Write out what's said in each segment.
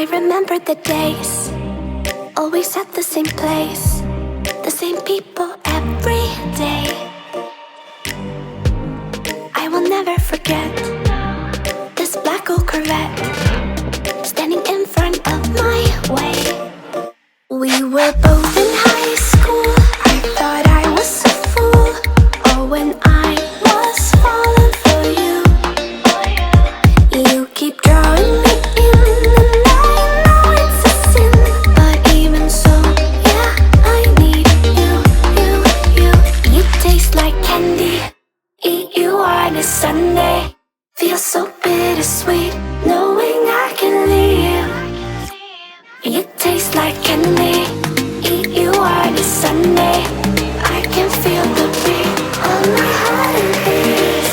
I remember the days, always at the same place, the same people every day. I will never forget this black old Corvette standing in front of my way. We were both in high school. I thought I was a fool. Oh, when I was falling for you. You keep drawing me in, and I know it's a sin, but even so, yeah, I need you. You taste like candy. Eat you on a Sunday. Feels so bittersweet knowing I can leave. You taste like candy. Eat you on a Sunday. I can feel the beat of my heart and beats.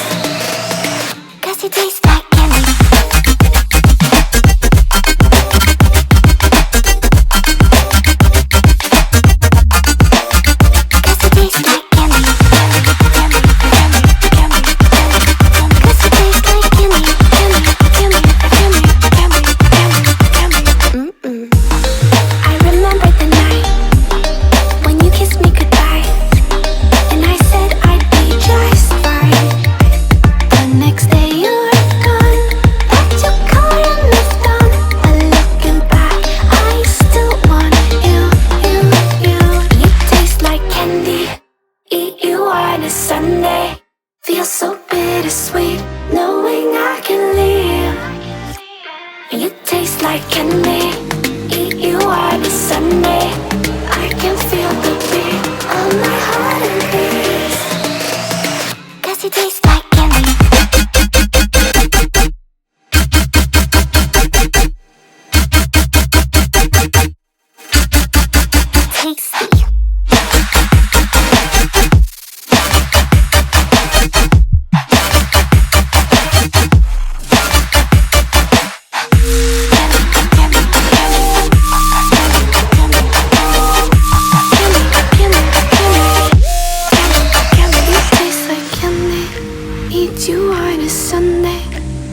'Cause you taste like candy. Sunday feels so bittersweet knowing I can leave. You taste like candy. Eat you on a Sunday. I can feel the beat of my heart and beats. 'Cause you taste